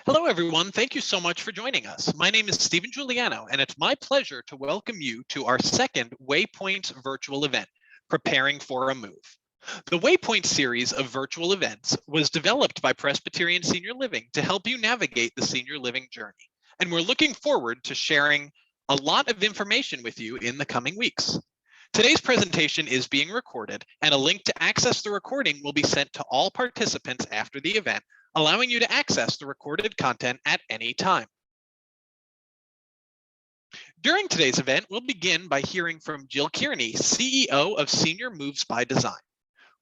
Hello, everyone. Thank you so much for joining us. My name is Stephen Giuliano, and it's my pleasure to welcome you to our second Waypoints virtual event, Preparing for a Move. The Waypoints series of virtual events was developed by Presbyterian Senior Living to help you navigate the senior living journey. And we're looking forward to sharing a lot of information with you in the coming weeks. Today's presentation is being recorded, and a link to access the recording will be sent to all participants after the event, allowing you to access the recorded content at any time. During today's event, we'll begin by hearing from Jill Kearney, CEO of Senior Moves by Design.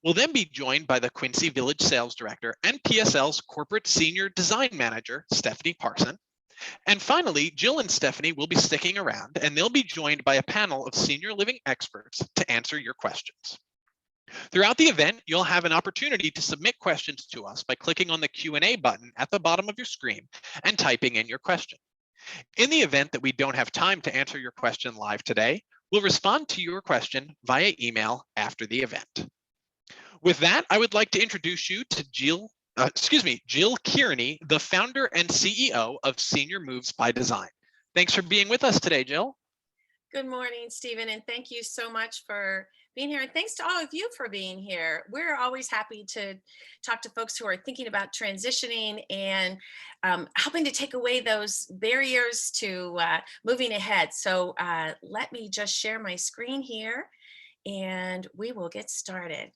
We'll then be joined by the Quincy Village Sales Director and PSL's Corporate Senior Design Manager, Stephanie Parson. And finally, Jill and Stephanie will be sticking around, and they'll be joined by a panel of senior living experts to answer your questions. Throughout the event, you'll have an opportunity to submit questions to us by clicking on the Q&A button at the bottom of your screen and typing in your question. In the event that we don't have time to answer your question live today, we'll respond to your question via email after the event. With that, I would like to introduce you to Jill Kearney, the founder and CEO of Senior Moves by Design. Thanks for being with us today, Jill. Good morning, Stephen, and thank you so much for being here. And thanks to all of you for being here. We're always happy to talk to folks who are thinking about transitioning and helping to take away those barriers to moving ahead. So let me just share my screen here and we will get started.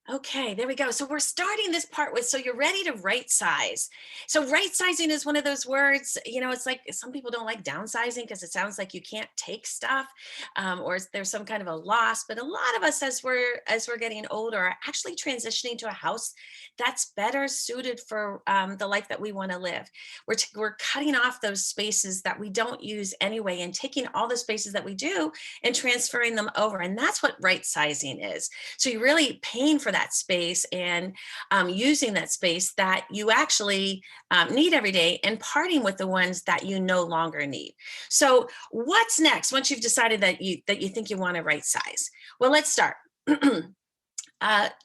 Okay, there we go. So we're starting this part with, so you're ready to right size. So right sizing is one of those words, it's like some people don't like downsizing because it sounds like you can't take stuff or there's some kind of a loss. But a lot of us as we're getting older are actually transitioning to a house that's better suited for the life that we want to live. We're cutting off those spaces that we don't use anyway and taking all the spaces that we do and transferring them over. And that's what right sizing is. So you're really paying for that space and using that space that you actually need every day and parting with the ones that you no longer need. So what's next once you've decided that you think you want to right size? Well, let's start. Let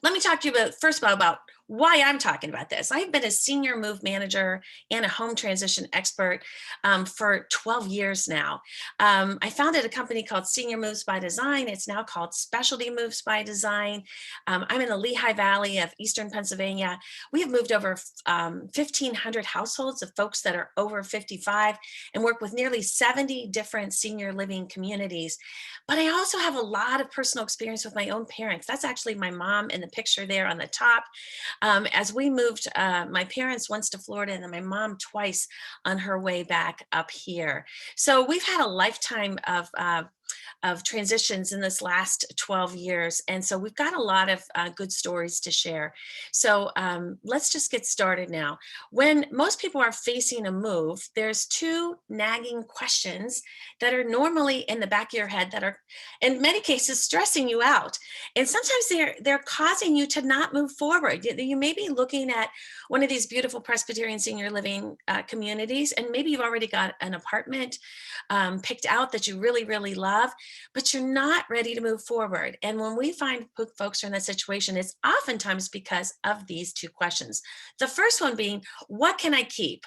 me talk to you about why I'm talking about this. I've been a senior move manager and a home transition expert for 12 years now. I founded a company called Senior Moves by Design. It's now called Specialty Moves by Design. I'm in the Lehigh Valley of Eastern Pennsylvania. We have moved over 1,500 households of folks that are over 55 and work with nearly 70 different senior living communities. But I also have a lot of personal experience with my own parents. That's actually my mom in the picture there on the top. As we moved, my parents once to Florida and then my mom twice on her way back up here. So we've had a lifetime of transitions in this last 12 years. And so we've got a lot of good stories to share. So let's just get started now. When most people are facing a move, there's two nagging questions that are normally in the back of your head that are, in many cases, stressing you out. And sometimes they're causing you to not move forward. You may be looking at one of these beautiful Presbyterian senior living communities, and maybe you've already got an apartment picked out that you really, really love, but you're not ready to move forward. And when we find folks are in that situation, it's oftentimes because of these two questions. The first one being, what can I keep?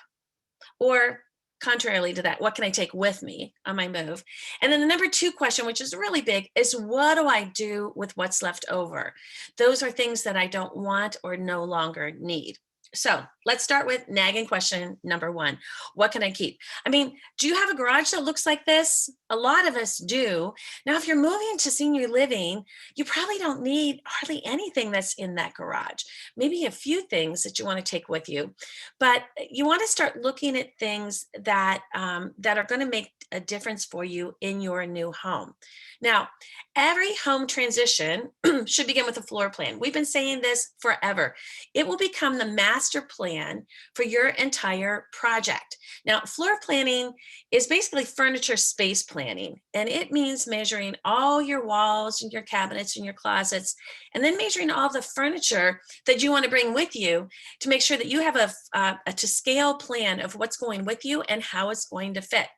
Or contrarily to that, what can I take with me on my move? And then the number two question, which is really big, is what do I do with what's left over? Those are things that I don't want or no longer need. So let's start with nagging question number one. What can I keep? I mean, do you have a garage that looks like this? A lot of us do. Now, if you're moving to senior living, you probably don't need hardly anything that's in that garage. Maybe a few things that you want to take with you, but you want to start looking at things that that are going to make a difference for you in your new home. Now, every home transition should begin with a floor plan. We've been saying this forever. It will become the master plan for your entire project. Now, floor planning is basically furniture space planning, and it means measuring all your walls and your cabinets and your closets, and then measuring all the furniture that you want to bring with you to make sure that you have a to scale plan of what's going with you and how it's going to fit.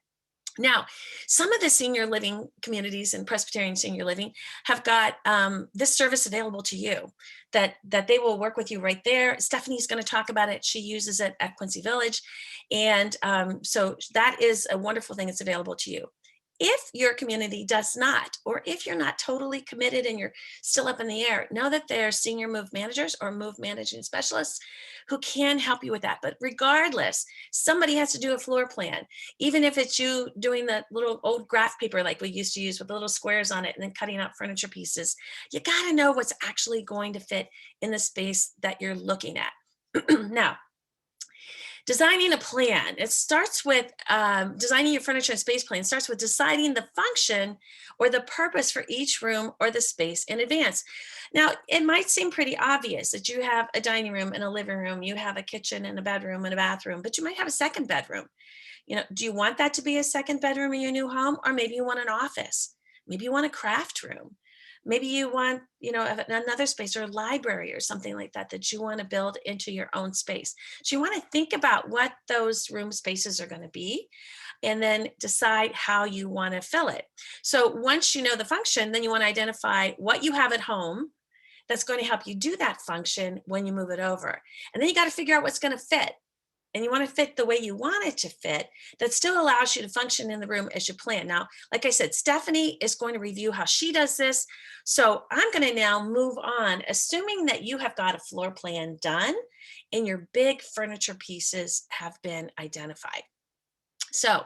Now, some of the senior living communities and Presbyterian senior living have got this service available to you, that they will work with you right there. Stephanie's going to talk about it. She uses it at Quincy Village. And so that is a wonderful thing that's available to you. If your community does not, or if you're not totally committed and you're still up in the air, know that there are senior move managers or move managing specialists who can help you with that. But regardless, somebody has to do a floor plan, even if it's you doing the little old graph paper like we used to use with the little squares on it and then cutting out furniture pieces. You got to know what's actually going to fit in the space that you're looking at. Now, designing a plan, it starts with designing your furniture and space plan, starts with deciding the function or the purpose for each room or the space in advance. Now, it might seem pretty obvious that you have a dining room and a living room, you have a kitchen and a bedroom and a bathroom, but you might have a second bedroom. Do you want that to be a second bedroom in your new home? Or maybe you want an office. Maybe you want a craft room. Maybe you want, another space or a library or something like that that you want to build into your own space. So you want to think about what those room spaces are going to be and then decide how you want to fill it. So once you know the function, then you want to identify what you have at home that's going to help you do that function when you move it over. And then you got to figure out what's going to fit. And you want to fit the way you want it to fit, that still allows you to function in the room as you plan. Now, like I said, Stephanie is going to review how she does this. So I'm going to now move on, assuming that you have got a floor plan done and your big furniture pieces have been identified. So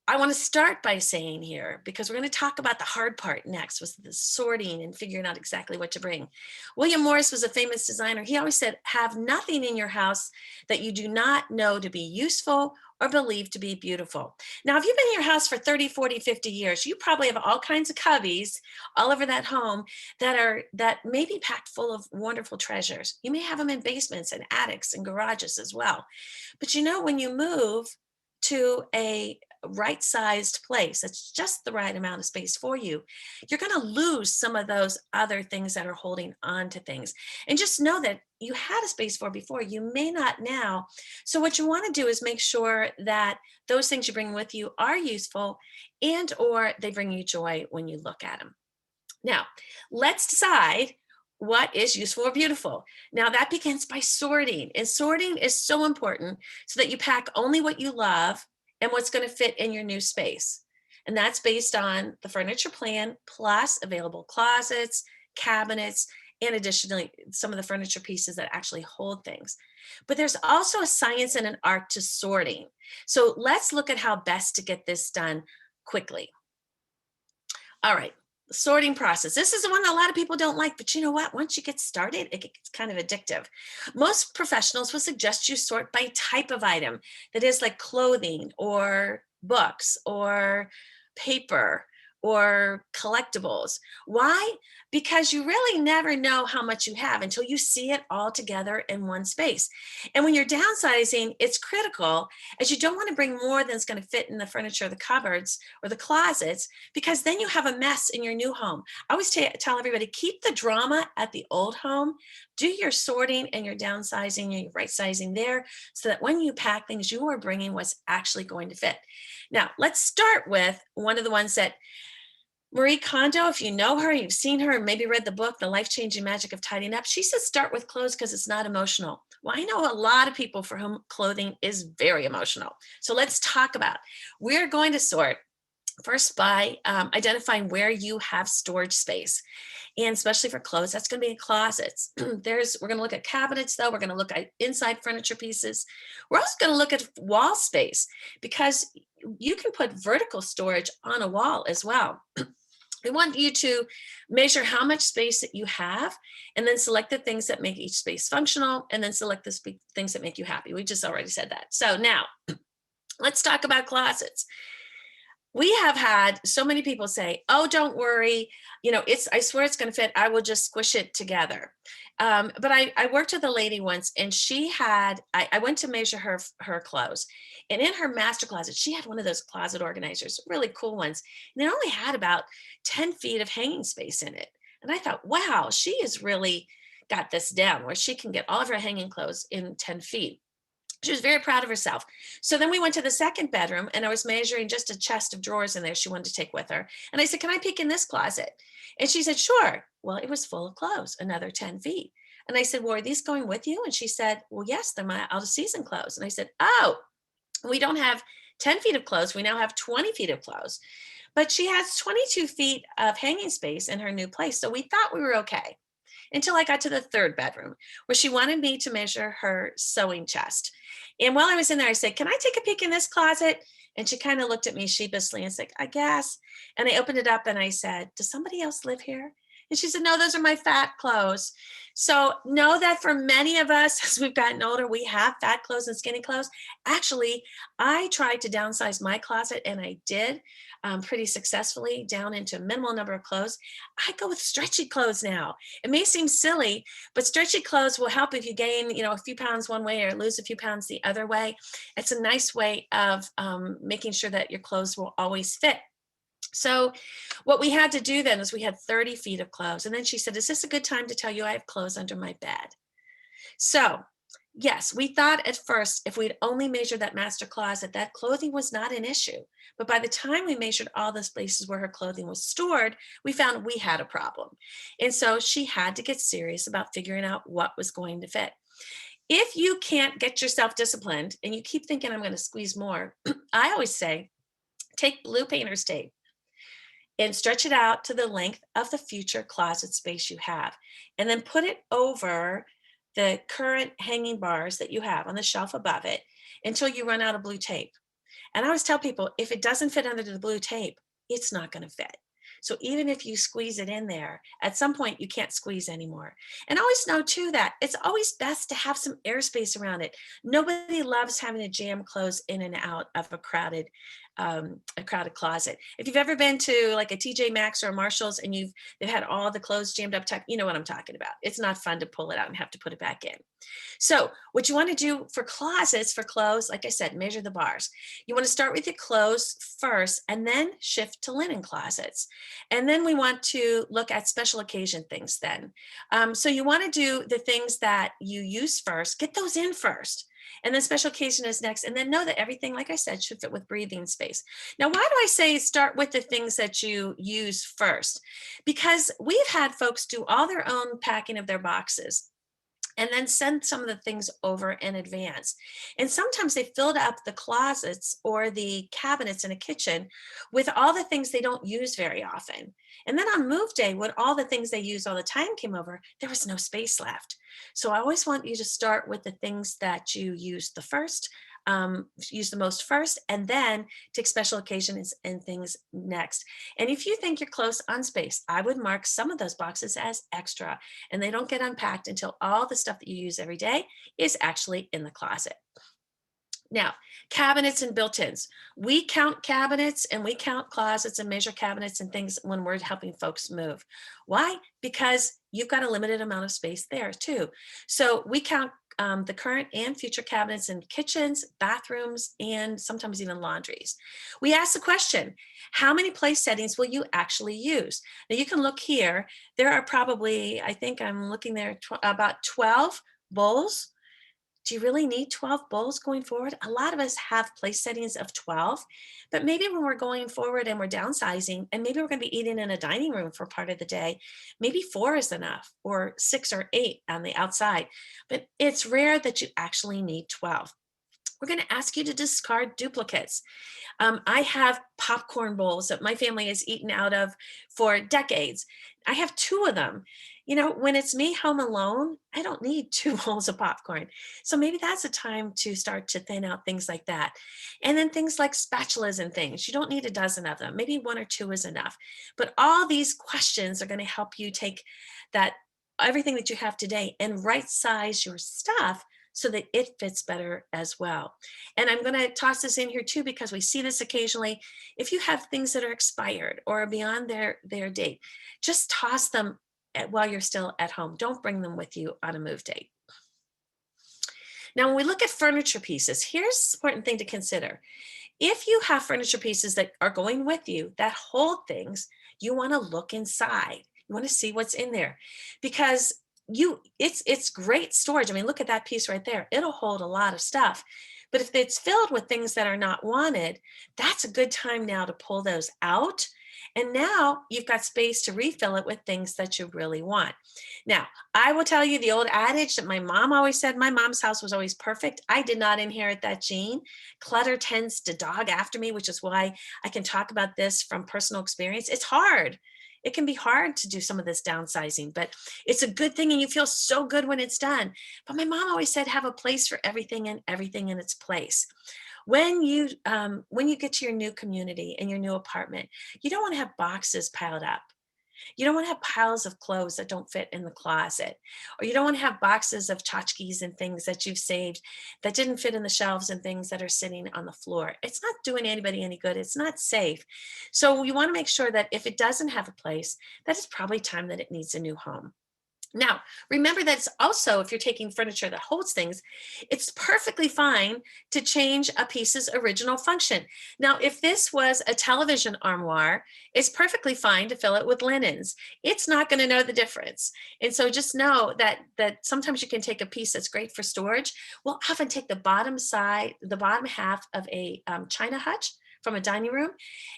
I want to start by saying here, because we're going to talk about the hard part next, was the sorting and figuring out exactly what to bring. William Morris was a famous designer. He always said, have nothing in your house that you do not know to be useful or believe to be beautiful. Now, if you've been in your house for 30, 40, 50 years, you probably have all kinds of cubbies all over that home that may be packed full of wonderful treasures. You may have them in basements and attics and garages as well. But when you move to a right-sized place that's just the right amount of space for you, you're going to lose some of those other things that are holding on to things. And just know that you had a space for before, you may not now. So what you want to do is make sure that those things you bring with you are useful and or they bring you joy when you look at them. Now, let's decide what is useful or beautiful. Now, that begins by sorting. And sorting is so important so that you pack only what you love and what's going to fit in your new space. And that's based on the furniture plan plus available closets, cabinets, and additionally, some of the furniture pieces that actually hold things. But there's also a science and an art to sorting. So let's look at how best to get this done quickly. All right. Sorting process. This is the one that a lot of people don't like, but you know what? Once you get started, it gets kind of addictive. Most professionals will suggest you sort by type of item, that is like clothing or books or paper or collectibles. Why? Because you really never know how much you have until you see it all together in one space. And when you're downsizing, it's critical, as you don't want to bring more than is going to fit in the furniture, the cupboards, or the closets, because then you have a mess in your new home. I always tell everybody, keep the drama at the old home, do your sorting and your downsizing and your right sizing there, so that when you pack things, you are bringing what's actually going to fit. Now, let's start with one of the ones that Marie Kondo, if you know her, you've seen her, and maybe read the book, The Life-Changing Magic of Tidying Up. She says start with clothes because it's not emotional. Well, I know a lot of people for whom clothing is very emotional. So let's talk about, we're going to sort first by identifying where you have storage space. And especially for clothes, that's going to be in closets. We're going to look at cabinets, though. We're going to look at inside furniture pieces. We're also going to look at wall space, because you can put vertical storage on a wall as well. We want you to measure how much space that you have, and then select the things that make each space functional, and then select the things that make you happy. We just already said that. So now let's talk about closets. We have had so many people say, oh, don't worry, I swear it's going to fit. I will just squish it together. But I worked with a lady once, and she had, I went to measure her clothes, and in her master closet, she had one of those closet organizers, really cool ones. And it only had about 10 feet of hanging space in it. And I thought, wow, she has really got this down where she can get all of her hanging clothes in 10 feet. She was very proud of herself. So then we went to the second bedroom and I was measuring just a chest of drawers in there she wanted to take with her. And I said, can I peek in this closet? And she said, sure. Well, it was full of clothes, another 10 feet. And I said, well, are these going with you? And she said, well, yes, they're my out of season clothes. And I said, oh, we don't have 10 feet of clothes. We now have 20 feet of clothes. But she has 22 feet of hanging space in her new place. So we thought we were okay until I got to the third bedroom where she wanted me to measure her sewing chest. And while I was in there, I said, can I take a peek in this closet? And she kind of looked at me sheepishly and said, I guess. And I opened it up and I said, does somebody else live here? And she said, no, those are my fat clothes. So know that for many of us, as we've gotten older, we have fat clothes and skinny clothes. Actually, I tried to downsize my closet and I did pretty successfully down into a minimal number of clothes. I go with stretchy clothes now. It may seem silly, but stretchy clothes will help if you gain, a few pounds one way or lose a few pounds the other way. It's a nice way of making sure that your clothes will always fit. So what we had to do then is we had 30 feet of clothes. And then she said, is this a good time to tell you I have clothes under my bed? So yes, we thought at first if we'd only measured that master closet, that clothing was not an issue. But by the time we measured all the places where her clothing was stored, we found we had a problem. And so she had to get serious about figuring out what was going to fit. If you can't get yourself disciplined and you keep thinking, I'm going to squeeze more, I always say, take blue painter's tape and stretch it out to the length of the future closet space you have. And then put it over the current hanging bars that you have on the shelf above it until you run out of blue tape. And I always tell people, if it doesn't fit under the blue tape, it's not going to fit. So even if you squeeze it in there, at some point you can't squeeze anymore. And always know too that it's always best to have some airspace around it. Nobody loves having to jam clothes in and out of a crowded closet. If you've ever been to like a TJ Maxx or a Marshalls and they've had all the clothes jammed up tight, you know what I'm talking about. It's not fun to pull it out and have to put it back in. So what you want to do for closets, for clothes, like I said, measure the bars. You want to start with your clothes first and then shift to linen closets. And then we want to look at special occasion things then. So you want to do the things that you use first, get those in first. And then special occasion is next. And then know that everything, like I said, should fit with breathing space. Now, why do I say start with the things that you use first? Because we've had folks do all their own packing of their boxes and then send some of the things over in advance. And sometimes they filled up the closets or the cabinets in a kitchen with all the things they don't use very often. And then on move day, when all the things they use all the time came over, there was no space left. So I always want you to start with the things that you use use the most first, and then take special occasions and things next. And if you think you're close on space, I would mark some of those boxes as extra, and they don't get unpacked until all the stuff that you use every day is actually in the closet. Now, cabinets and built-ins. We count cabinets and we count closets and measure cabinets and things when we're helping folks move. Why? Because you've got a limited amount of space there too. So we count the current and future cabinets in kitchens, bathrooms, and sometimes even laundries. We ask the question, how many place settings will you actually use? Now you can look here. There are probably, I think I'm looking there, about 12 bowls. Do you really need 12 bowls going forward? A lot of us have place settings of 12, but maybe when we're going forward and we're downsizing, and maybe we're going to be eating in a dining room for part of the day, maybe 4 is enough, or 6 or 8 on the outside. But it's rare that you actually need 12. We're going to ask you to discard duplicates. I have popcorn bowls that my family has eaten out of for decades. I have 2 of them. When it's me home alone, I don't need 2 bowls of popcorn. So maybe that's a time to start to thin out things like that. And then things like spatulas and things. You don't need a dozen of them. Maybe 1 or 2 is enough. But all these questions are going to help you take that everything that you have today and right size your stuff so that it fits better as well. And I'm going to toss this in here too, because we see this occasionally. If you have things that are expired or beyond their date, just toss them while you're still at home. Don't bring them with you on a move date. Now, when we look at furniture pieces, here's an important thing to consider. If you have furniture pieces that are going with you that hold things, you want to look inside. You want to see what's in there, because it's great storage. I mean, look at that piece right there. It'll hold a lot of stuff. But if it's filled with things that are not wanted, that's a good time now to pull those out. And now you've got space to refill it with things that you really want. Now, I will tell you the old adage that my mom always said. My mom's house was always perfect. I did not inherit that gene. Clutter tends to dog after me, which is why I can talk about this from personal experience. It's hard. It can be hard to do some of this downsizing, but it's a good thing and you feel so good when it's done. But my mom always said, have a place for everything and everything in its place. When you get to your new community and your new apartment, you don't want to have boxes piled up. You don't want to have piles of clothes that don't fit in the closet, or you don't want to have boxes of tchotchkes and things that you've saved that didn't fit in the shelves and things that are sitting on the floor. It's not doing anybody any good. It's not safe. So you want to make sure that if it doesn't have a place, that it's probably time that it needs a new home. Now, remember that it's also, if you're taking furniture that holds things, it's perfectly fine to change a piece's original function. Now, if this was a television armoire, it's perfectly fine to fill it with linens. It's not going to know the difference. And so just know that sometimes you can take a piece that's great for storage. We'll often take the bottom side, the bottom half of a china hutch from a dining room.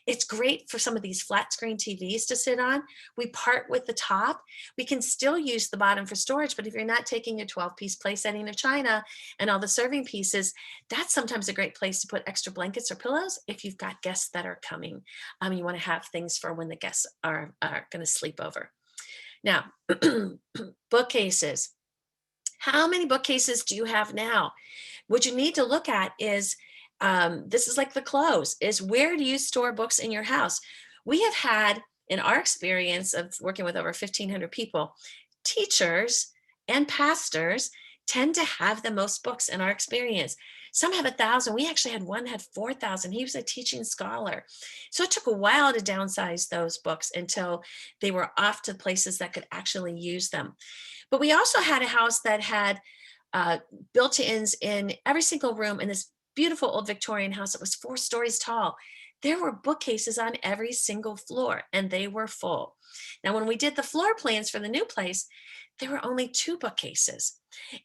It's great for some of these flat screen TVs to sit on. We part with the top. We can still use the bottom for storage, but if you're not taking a 12-piece place setting of china and all the serving pieces, that's sometimes a great place to put extra blankets or pillows if you've got guests that are coming. You want to have things for when the guests are going to sleep over. Now, bookcases. How many bookcases do you have now? What you need to look at is, this is like the clothes, is where do you store books in your house? We have had, in our experience of working with over 1,500 people, teachers and pastors tend to have the most books in our experience. Some have 1,000. We actually had one had 4,000. He was a teaching scholar. So it took a while to downsize those books until they were off to places that could actually use them. But we also had a house that had built-ins in every single room in this beautiful old Victorian house that was 4 stories tall. There were bookcases on every single floor and they were full. Now, when we did the floor plans for the new place, there were only 2 bookcases.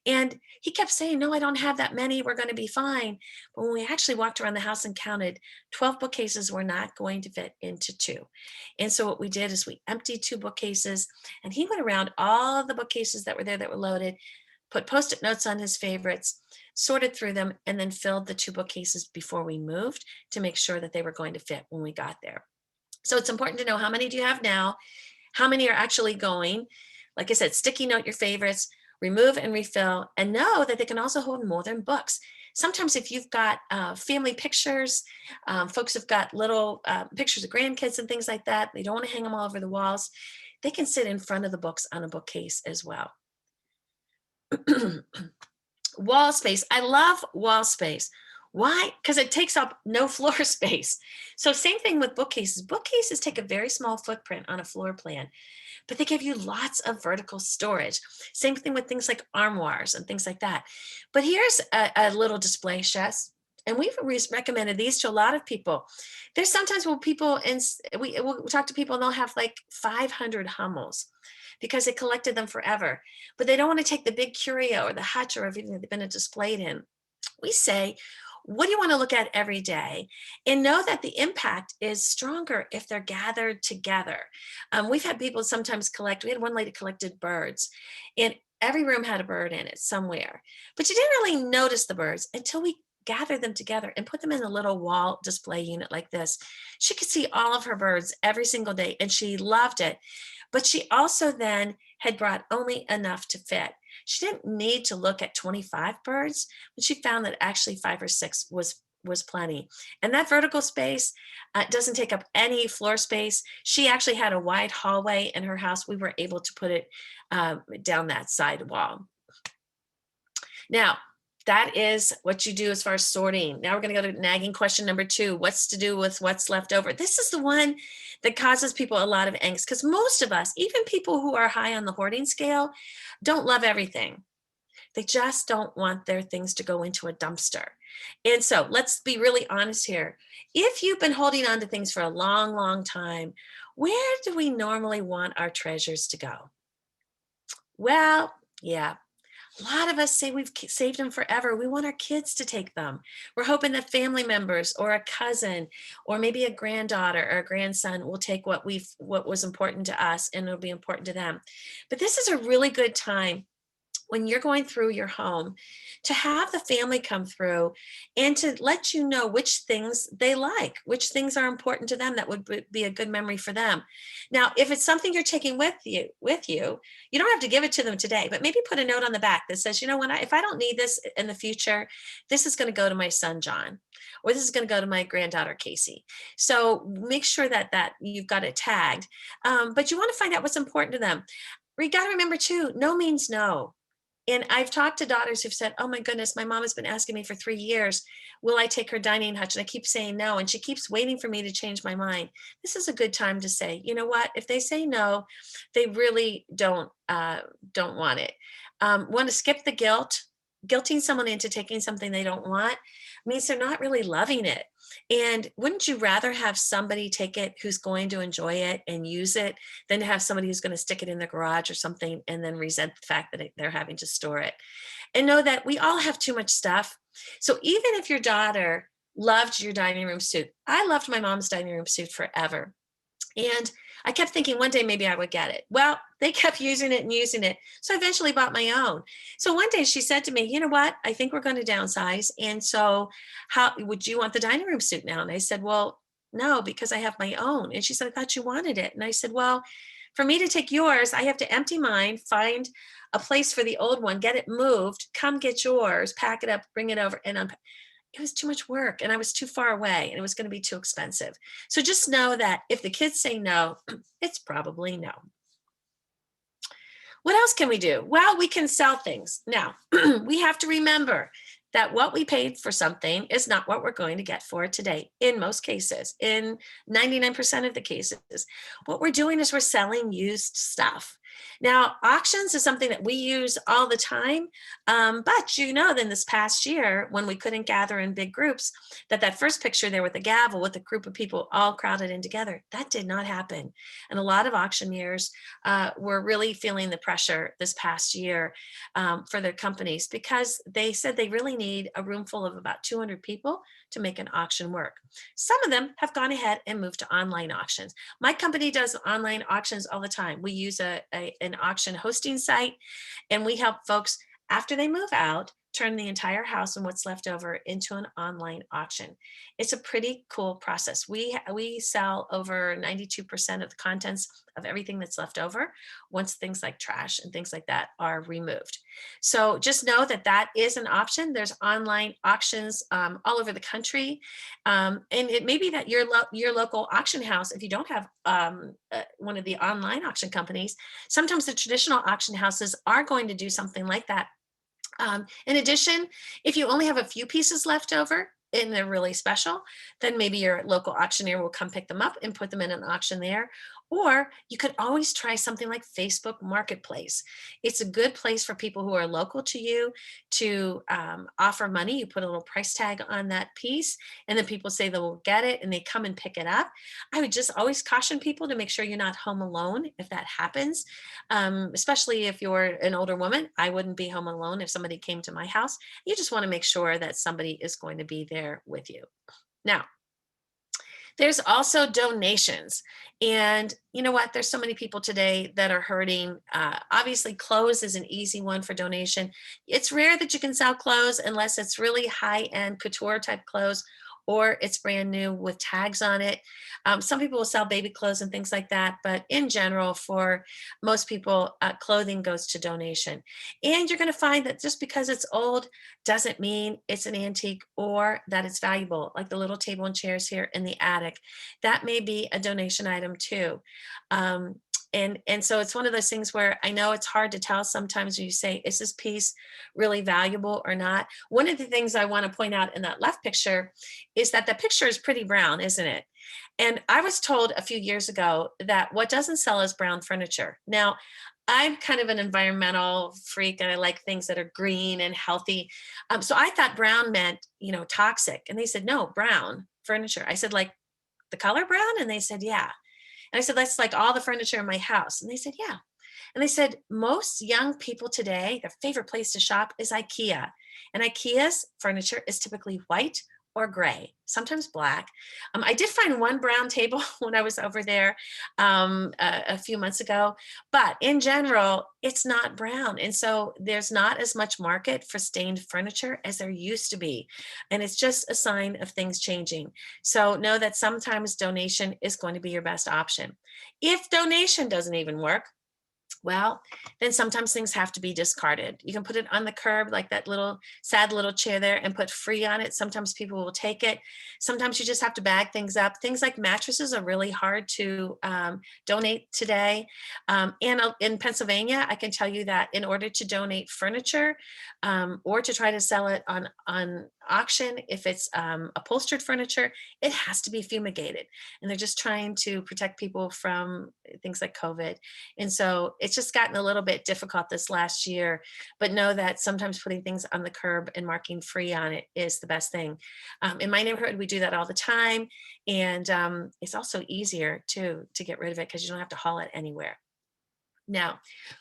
And he kept saying, no, I don't have that many. We're going to be fine. But when we actually walked around the house and counted, 12 bookcases were not going to fit into 2. And so what we did is we emptied 2 bookcases and he went around all the bookcases that were there that were loaded, put Post-it notes on his favorites, sorted through them, and then filled the 2 bookcases before we moved to make sure that they were going to fit when we got there. So it's important to know how many do you have now, how many are actually going. Like I said, sticky note your favorites, remove and refill, and know that they can also hold more than books. Sometimes if you've got family pictures, folks have got little pictures of grandkids and things like that, they don't want to hang them all over the walls, they can sit in front of the books on a bookcase as well. Wall space. I love wall space. Why? Because it takes up no floor space. So same thing with bookcases. Bookcases take a very small footprint on a floor plan, but they give you lots of vertical storage. Same thing with things like armoires and things like that. But here's a little display chest. And we've recommended these to a lot of people. There's sometimes when people, we'll talk to people and they'll have like 500 Hummels because they collected them forever, but they don't want to take the big curio or the hutch or everything that they've been displayed in. We say, what do you want to look at every day? And know that the impact is stronger if they're gathered together. We've had people sometimes collect, we had one lady collected birds, and every room had a bird in it somewhere, but you didn't really notice the birds until we gathered them together and put them in a little wall display unit like this. She could see all of her birds every single day and she loved it. But she also then had brought only enough to fit. She didn't need to look at 25 birds, but she found that actually 5 or 6 was plenty. And that vertical space doesn't take up any floor space. She actually had a wide hallway in her house. We were able to put it down that side wall. Now, that is what you do as far as sorting. Now we're going to go to nagging question number 2. What's to do with what's left over? This is the one that causes people a lot of angst because most of us, even people who are high on the hoarding scale, don't love everything. They just don't want their things to go into a dumpster. And so let's be really honest here. If you've been holding on to things for a long, long time, where do we normally want our treasures to go? Well, yeah. A lot of us say we've saved them forever. We want our kids to take them. We're hoping that family members or a cousin or maybe a granddaughter or a grandson will take what was important to us and it'll be important to them. But this is a really good time when you're going through your home to have the family come through and to let you know which things they like, which things are important to them that would be a good memory for them. Now, if it's something you're taking with you don't have to give it to them today, but maybe put a note on the back that says, if I don't need this in the future, this is going to go to my son John, or this is going to go to my granddaughter Casey. So make sure that you've got it tagged. But you want to find out what's important to them. We got to remember too, no means no. And I've talked to daughters who've said, oh my goodness, my mom has been asking me for 3 years, will I take her dining hutch? And I keep saying no. And she keeps waiting for me to change my mind. This is a good time to say, you know what, if they say no, they really don't want it. Want to skip the guilt. Guilting someone into taking something they don't want means they're not really loving it. And wouldn't you rather have somebody take it who's going to enjoy it and use it than to have somebody who's going to stick it in the garage or something and then resent the fact that they're having to store it? And know that we all have too much stuff. So even if your daughter loved your dining room suit, I loved my mom's dining room suit forever. And I kept thinking one day maybe I would get it. Well, they kept using it and using it. So I eventually bought my own. So one day she said to me, you know what? I think we're going to downsize. And so how would you want the dining room suit now? And I said, well, no, because I have my own. And she said, I thought you wanted it. And I said, well, for me to take yours, I have to empty mine, find a place for the old one, get it moved, come get yours, pack it up, bring it over, and it was too much work and I was too far away and it was going to be too expensive. So just know that if the kids say no, it's probably no. What else can we do? Well, we can sell things. Now, we have to remember that what we paid for something is not what we're going to get for it today. In most cases, in 99% of the cases, what we're doing is we're selling used stuff. Now, auctions is something that we use all the time. But then this past year, when we couldn't gather in big groups, that first picture there with the gavel, with a group of people all crowded in together, that did not happen. And a lot of auctioneers were really feeling the pressure this past year for their companies because they said they really need a room full of about 200 people to make an auction work. Some of them have gone ahead and moved to online auctions. My company does online auctions all the time. We use an auction hosting site, and we help folks after they move out turn the entire house and what's left over into an online auction. It's a pretty cool process. We sell over 92% of the contents of everything that's left over once things like trash and things like that are removed. So just know that is an option. There's online auctions all over the country. And it may be that your local auction house, if you don't have one of the online auction companies, sometimes the traditional auction houses are going to do something like that. In addition, if you only have a few pieces left over and they're really special, then maybe your local auctioneer will come pick them up and put them in an auction there. Or you could always try something like Facebook Marketplace. It's a good place for people who are local to you to offer money. You put a little price tag on that piece, and then people say they will get it and they come and pick it up. I would just always caution people to make sure you're not home alone if that happens, especially if you're an older woman. I wouldn't be home alone if somebody came to my house. You just want to make sure that somebody is going to be there with you. Now, there's also donations. And you know what? There's so many people today that are hurting. Obviously, clothes is an easy one for donation. It's rare that you can sell clothes unless it's really high-end couture type clothes or it's brand new with tags on it. Some people will sell baby clothes and things like that, but in general, for most people, clothing goes to donation. And you're going to find that just because it's old doesn't mean it's an antique or that it's valuable, like the little table and chairs here in the attic. That may be a donation item too. And so it's one of those things where I know it's hard to tell sometimes when you say, is this piece really valuable or not? One of the things I want to point out in that left picture is that the picture is pretty brown, isn't it? And I was told a few years ago that what doesn't sell is brown furniture. Now, I'm kind of an environmental freak and I like things that are green and healthy. So I thought brown meant, toxic. And they said, no, brown furniture. I said, like the color brown? And they said, yeah. And I said, that's like all the furniture in my house. And they said, yeah. And they said most young people today, their favorite place to shop is IKEA. And IKEA's furniture is typically white or gray, sometimes black. I did find one brown table when I was over there a few months ago, but in general, it's not brown. And so there's not as much market for stained furniture as there used to be. And it's just a sign of things changing. So know that sometimes donation is going to be your best option. If donation doesn't even work, well, then sometimes things have to be discarded. You can put it on the curb, like that little sad little chair there, and put free on it. Sometimes people will take it. Sometimes you just have to bag things up. Things like mattresses are really hard to donate today. And in Pennsylvania, I can tell you that in order to donate furniture or to try to sell it on auction, if it's upholstered furniture, it has to be fumigated. And they're just trying to protect people from things like COVID. And so it's just gotten a little bit difficult this last year, but know that sometimes putting things on the curb and marking free on it is the best thing. In my neighborhood, we do that all the time. And it's also easier to get rid of it because you don't have to haul it anywhere. Now,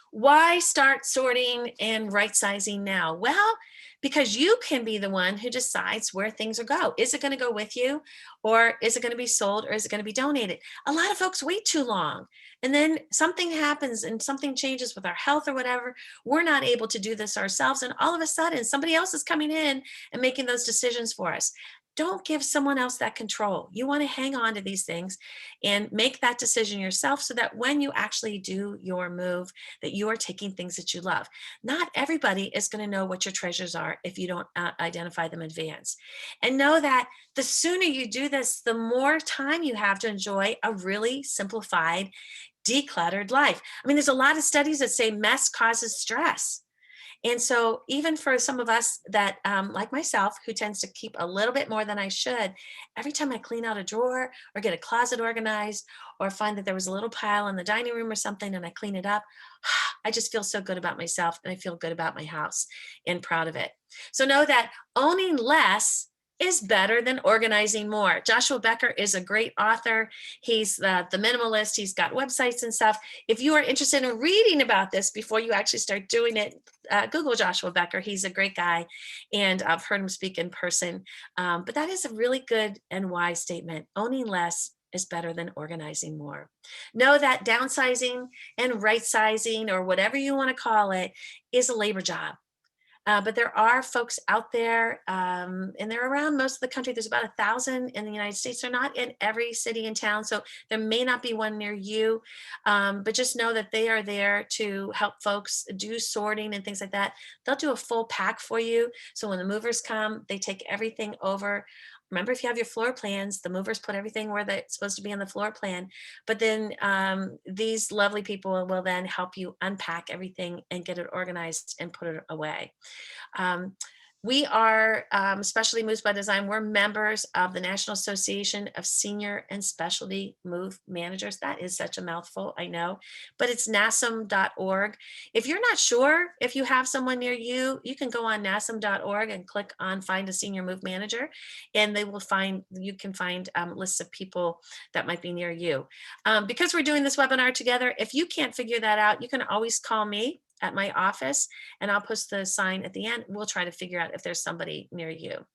why start sorting and right sizing now? Well, because you can be the one who decides where things will go. Is it going to go with you, or is it going to be sold, or is it going to be donated? A lot of folks wait too long, and then something happens and something changes with our health or whatever. We're not able to do this ourselves, and all of a sudden somebody else is coming in and making those decisions for us. Don't give someone else that control. You want to hang on to these things and make that decision yourself so that when you actually do your move, that you are taking things that you love. Not everybody is going to know what your treasures are if you don't identify them in advance. And know that the sooner you do this, the more time you have to enjoy a really simplified, decluttered life. I mean, there's a lot of studies that say mess causes stress. And so even for some of us that, like myself, who tends to keep a little bit more than I should, every time I clean out a drawer or get a closet organized or find that there was a little pile in the dining room or something and I clean it up, I just feel so good about myself and I feel good about my house and proud of it. So know that owning less is better than organizing more. Joshua Becker is a great author. He's the minimalist. He's got websites and stuff. If you are interested in reading about this before you actually start doing it, Google Joshua Becker. He's a great guy, and I've heard him speak in person. But that is a really good and wise statement. Owning less is better than organizing more. Know that downsizing and right sizing, or whatever you want to call it, is a labor job. But there are folks out there, and they're around most of the country. There's about 1,000 in the United States. They're not in every city and town, so there may not be one near you. But just know that they are there to help folks do sorting and things like that. They'll do a full pack for you. So when the movers come, they take everything over. Remember, if you have your floor plans, the movers put everything where it's supposed to be on the floor plan. But then these lovely people will then help you unpack everything and get it organized and put it away. Um, we are Specialty Moves by Design. We're members of the National Association of Senior and Specialty Move Managers. That is such a mouthful, I know, but it's NASM.org. If you're not sure if you have someone near you, you can go on NASM.org and click on Find a Senior Move Manager, and you can find lists of people that might be near you. Because we're doing this webinar together, if you can't figure that out, you can always call me at my office, and I'll post the sign at the end. We'll try to figure out if there's somebody near you.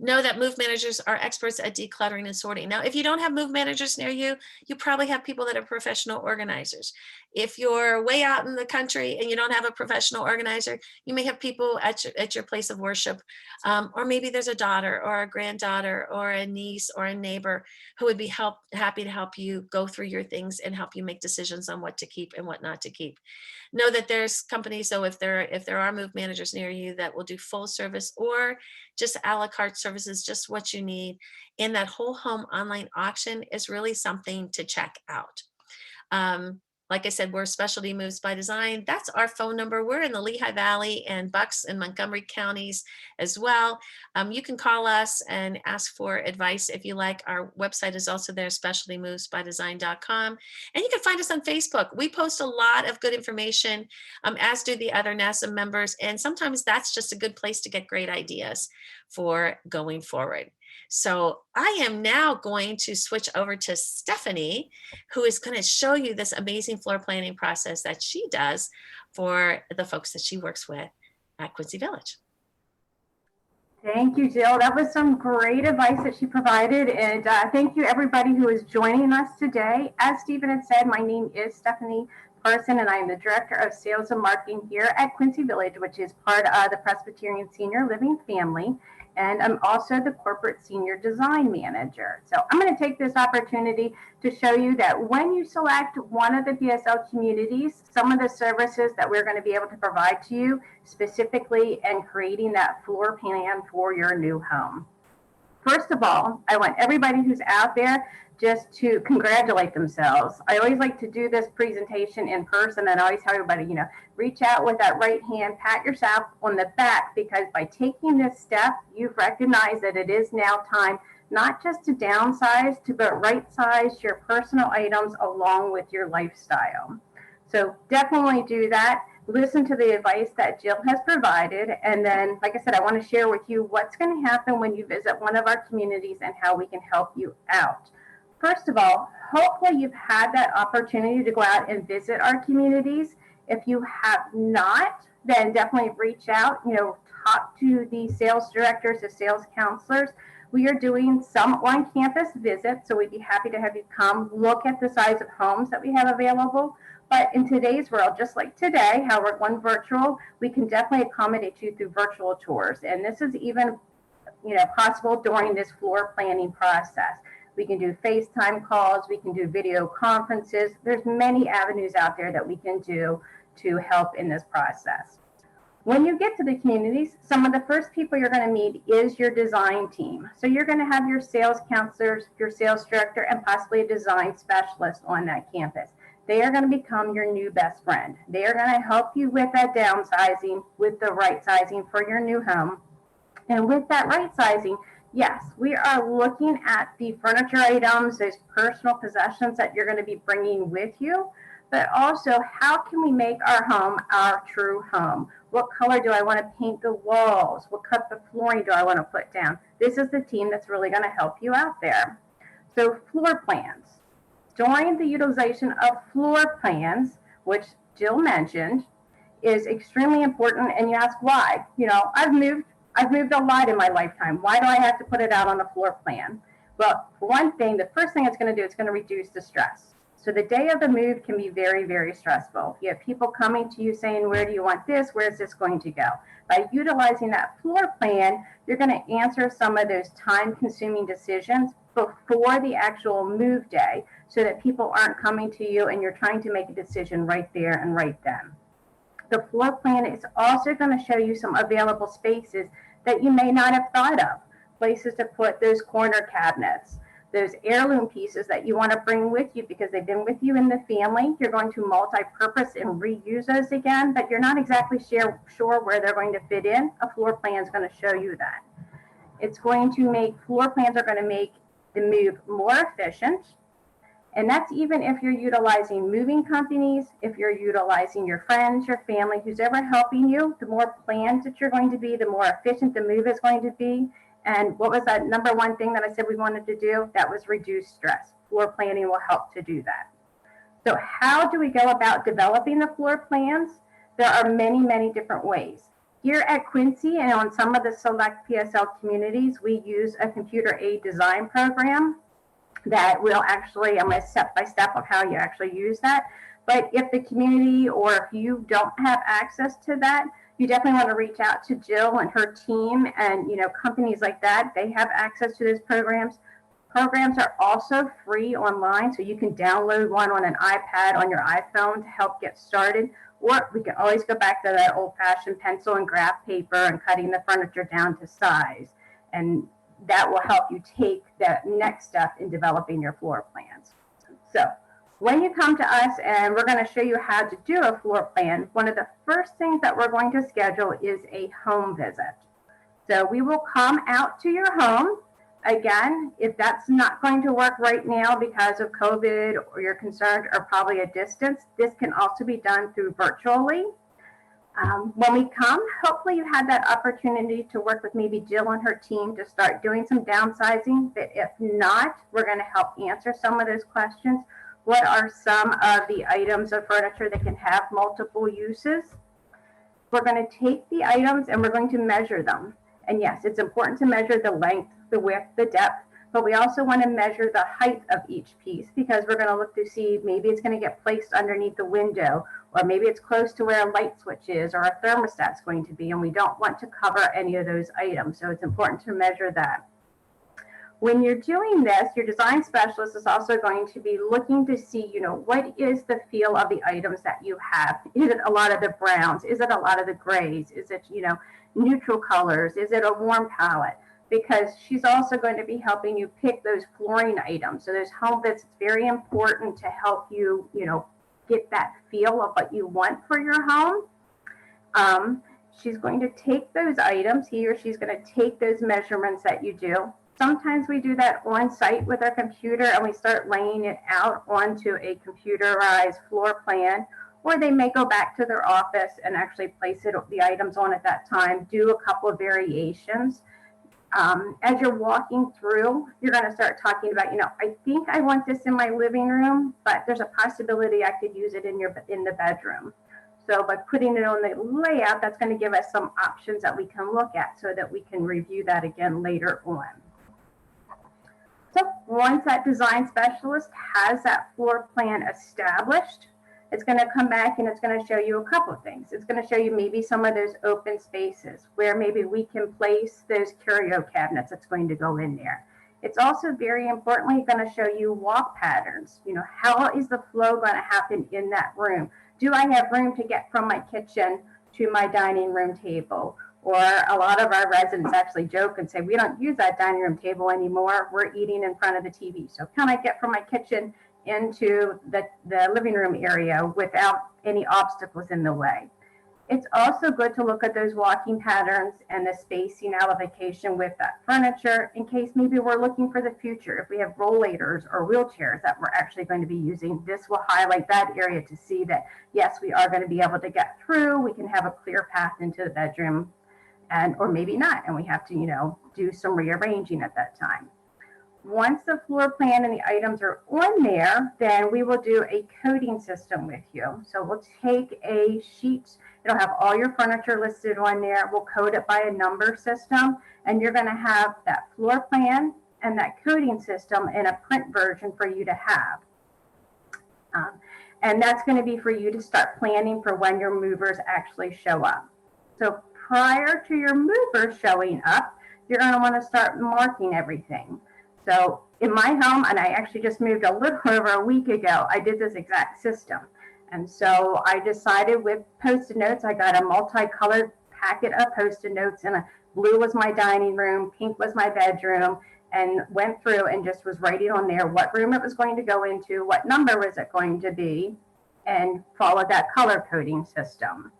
Know that move managers are experts at decluttering and sorting. Now, if you don't have move managers near you, you probably have people that are professional organizers. If you're way out in the country and you don't have a professional organizer, you may have people at your place of worship, or maybe there's a daughter or a granddaughter or a niece or a neighbor who would be happy to help you go through your things and help you make decisions on what to keep and what not to keep. Know that there's companies, so if there are move managers near you, that will do full service or just a la carte services, just what you need. And that whole home online auction is really something to check out. Like I said, we're Specialty Moves by Design. That's our phone number. We're in the Lehigh Valley and Bucks and Montgomery counties as well. You can call us and ask for advice if you like. Our website is also there, specialtymovesbydesign.com. And you can find us on Facebook. We post a lot of good information, as do the other NASM members. And sometimes that's just a good place to get great ideas for going forward. So I am now going to switch over to Stephanie, who is going to show you this amazing floor planning process that she does for the folks that she works with at Quincy Village. Thank you, Jill. That was some great advice that she provided. And thank you, everybody who is joining us today. As Stephen had said, my name is Stephanie Person, and I am the Director of Sales and Marketing here at Quincy Village, which is part of the Presbyterian Senior Living family. And I'm also the Corporate Senior Design Manager. So I'm going to take this opportunity to show you that when you select one of the PSL communities, some of the services that we're going to be able to provide to you specifically in creating that floor plan for your new home. First of all, I want everybody who's out there just to congratulate themselves. I always like to do this presentation in person, and I always tell everybody, reach out with that right hand, pat yourself on the back, because by taking this step, you've recognized that it is now time not just to downsize, but right size your personal items along with your lifestyle. So definitely do that. Listen to the advice that Jill has provided. And then, like I said, I want to share with you what's going to happen when you visit one of our communities and how we can help you out. First of all, hopefully you've had that opportunity to go out and visit our communities. If you have not, then definitely reach out, talk to the sales directors, the sales counselors. We are doing some on-campus visits, so we'd be happy to have you come look at the size of homes that we have available. But in today's world, just like today, how we're going virtual, we can definitely accommodate you through virtual tours. And this is even, possible during this floor planning process. We can do FaceTime calls, we can do video conferences. There's many avenues out there that we can do to help in this process. When you get to the communities, some of the first people you're going to meet is your design team. So you're going to have your sales counselors, your sales director, and possibly a design specialist on that campus. They are going to become your new best friend. They are going to help you with that downsizing, with the right sizing for your new home. And with that right sizing, yes, we are looking at the furniture items, those personal possessions that you're going to be bringing with you, but also how can we make our home our true home? What color do I want to paint the walls? What type of flooring do I want to put down? This is the team that's really going to help you out there. So floor plans. During the utilization of floor plans, which Jill mentioned, is extremely important. And you ask why? I've moved a lot in my lifetime. Why do I have to put it out on a floor plan? Well, for one thing, the first thing it's going to do, it's going to reduce the stress. So the day of the move can be very, very stressful. You have people coming to you saying, where do you want this? Where is this going to go? By utilizing that floor plan, you're going to answer some of those time-consuming decisions before the actual move day, so that people aren't coming to you and you're trying to make a decision right there and right then. The floor plan is also going to show you some available spaces that you may not have thought of. Places to put those corner cabinets, those heirloom pieces that you want to bring with you because they've been with you in the family. You're going to multi-purpose and reuse those again, but you're not exactly sure where they're going to fit in. A floor plan is going to show you that. It's going to make, floor plans are going to make the move more efficient. And that's even if you're utilizing moving companies, if you're utilizing your friends, your family, who's ever helping you, the more planned that you're going to be, the more efficient the move is going to be. And what was that number one thing that I said we wanted to do? That was reduce stress. Floor planning will help to do that. So how do we go about developing the floor plans? There are many, many different ways. Here at Quincy and on some of the select PSL communities, we use a computer aid design program that will actually, I'm going to step by step of how you actually use that. But if the community or if you don't have access to that, you definitely want to reach out to Jill and her team and companies like that. They have access to those programs. Programs are also free online, so you can download one on an iPad, on your iPhone to help get started. Or we can always go back to that old-fashioned pencil and graph paper and cutting the furniture down to size. And that will help you take that next step in developing your floor plans. So when you come to us and we're going to show you how to do a floor plan, one of the first things that we're going to schedule is a home visit. So we will come out to your home. Again, if that's not going to work right now because of COVID or you're concerned or probably a distance, this can also be done through virtually. When we come, hopefully you had that opportunity to work with maybe Jill and her team to start doing some downsizing, but if not, we're going to help answer some of those questions. What are some of the items of furniture that can have multiple uses? We're going to take the items and we're going to measure them. And yes, it's important to measure the length, the width, the depth, but we also want to measure the height of each piece because we're going to look to see maybe it's going to get placed underneath the window, or maybe it's close to where a light switch is or a thermostat's going to be, and we don't want to cover any of those items. So it's important to measure that. When you're doing this, your design specialist is also going to be looking to see, what is the feel of the items that you have? Is it a lot of the browns? Is it a lot of the grays? Is it, neutral colors? Is it a warm palette? Because she's also going to be helping you pick those flooring items. So there's home bits. It's very important to help you, get that feel of what you want for your home. She's going to take those items. He or she's going to take those measurements that you do. Sometimes we do that on site with our computer and we start laying it out onto a computerized floor plan, or they may go back to their office and actually place the items on at that time, do a couple of variations. As you're walking through, you're going to start talking about, I think I want this in my living room, but there's a possibility I could use it in the bedroom. So by putting it on the layout, that's going to give us some options that we can look at so that we can review that again later on. So once that design specialist has that floor plan established, it's going to come back and it's going to show you a couple of things. It's going to show you maybe some of those open spaces where maybe we can place those curio cabinets that's going to go in there. It's also very importantly going to show you walk patterns. How is the flow going to happen in that room? Do I have room to get from my kitchen to my dining room table? Or a lot of our residents actually joke and say, we don't use that dining room table anymore. We're eating in front of the TV. So can I get from my kitchen into the living room area without any obstacles in the way? It's also good to look at those walking patterns and the spacing allocation with that furniture in case maybe we're looking for the future. If we have rollators or wheelchairs that we're actually going to be using, this will highlight that area to see that, yes, we are going to be able to get through. We can have a clear path into the bedroom, or maybe not, and we have to, do some rearranging at that time. Once the floor plan and the items are on there, then we will do a coding system with you. So we'll take a sheet, it'll have all your furniture listed on there. We'll code it by a number system, and you're going to have that floor plan and that coding system in a print version for you to have. And that's going to be for you to start planning for when your movers actually show up. So prior to your movers showing up, you're going to want to start marking everything. So in my home, and I actually just moved a little over a week ago, I did this exact system. And so I decided with Post-it notes, I got a multicolored packet of Post-it notes, and blue was my dining room, pink was my bedroom, and went through and just was writing on there what room it was going to go into, what number was it going to be, and followed that color coding system.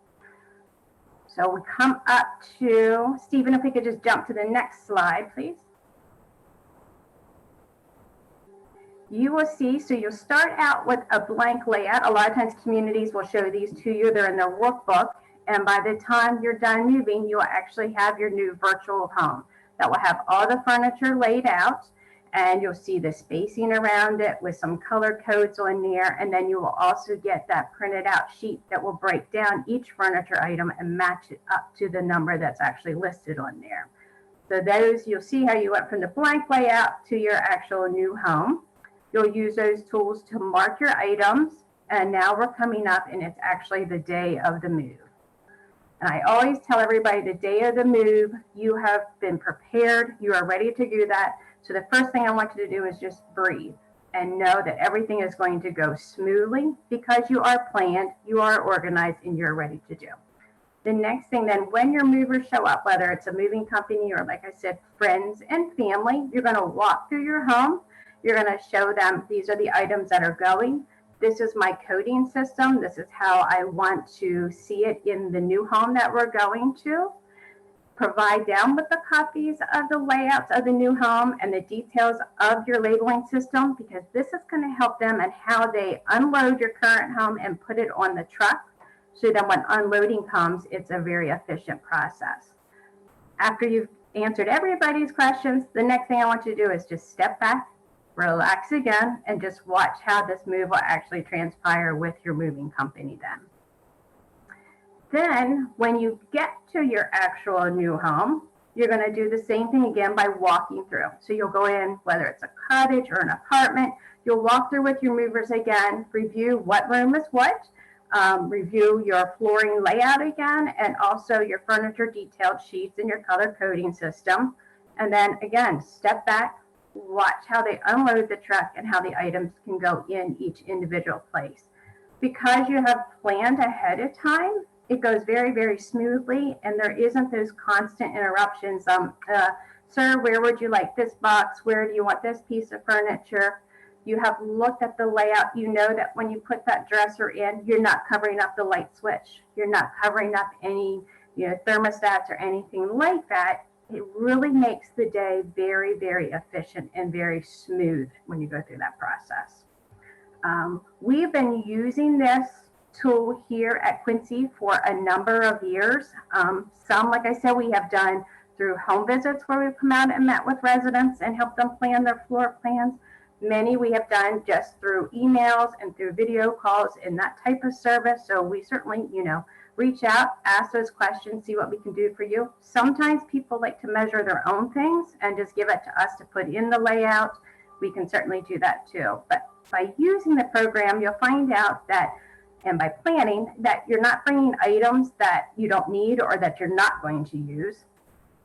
So we come up to, Stephen, if we could just jump to the next slide, please. You will see, so you'll start out with a blank layout. A lot of times communities will show these to you. They're in their workbook. And by the time you're done moving, you will actually have your new virtual home that will have all the furniture laid out. And you'll see the spacing around it with some color codes on there. And then you will also get that printed out sheet that will break down each furniture item and match it up to the number that's actually listed on there. So those, you'll see how you went from the blank layout to your actual new home. You'll use those tools to mark your items. And now we're coming up and it's actually the day of the move. And I always tell everybody the day of the move, you have been prepared. You are ready to do that. So the first thing I want you to do is just breathe and know that everything is going to go smoothly because you are planned, you are organized, and you're ready to do. The next thing then, when your movers show up, whether it's a moving company or, like I said, friends and family, you're going to walk through your home. You're going to show them these are the items that are going. This is my coding system. This is how I want to see it in the new home that we're going to. Provide them with the copies of the layouts of the new home and the details of your labeling system, because this is going to help them in how they unload your current home and put it on the truck so that when unloading comes, it's a very efficient process. After you've answered everybody's questions, the next thing I want you to do is just step back, relax again, and just watch how this move will actually transpire with your moving company then. Then when you get to your actual new home, you're going to do the same thing again by walking through. So you'll go in, whether it's a cottage or an apartment, you'll walk through with your movers again, review what room is what, review your flooring layout again, and also your furniture detailed sheets and your color coding system. And then again, step back, watch how they unload the truck and how the items can go in each individual place. Because you have planned ahead of time, it goes very, very smoothly, and there isn't those constant interruptions. Sir, where would you like this box? Where do you want this piece of furniture? You have looked at the layout. You know that when you put that dresser in, you're not covering up the light switch. You're not covering up any, thermostats or anything like that. It really makes the day very, very efficient and very smooth when you go through that process. We've been using this tool here at Quincy for a number of years. Some, like I said, we have done through home visits where we've come out and met with residents and helped them plan their floor plans. Many we have done just through emails and through video calls and that type of service. So we certainly, reach out, ask those questions, see what we can do for you. Sometimes people like to measure their own things and just give it to us to put in the layout. We can certainly do that too. But by using the program, you'll find out that, and by planning, that you're not bringing items that you don't need or that you're not going to use.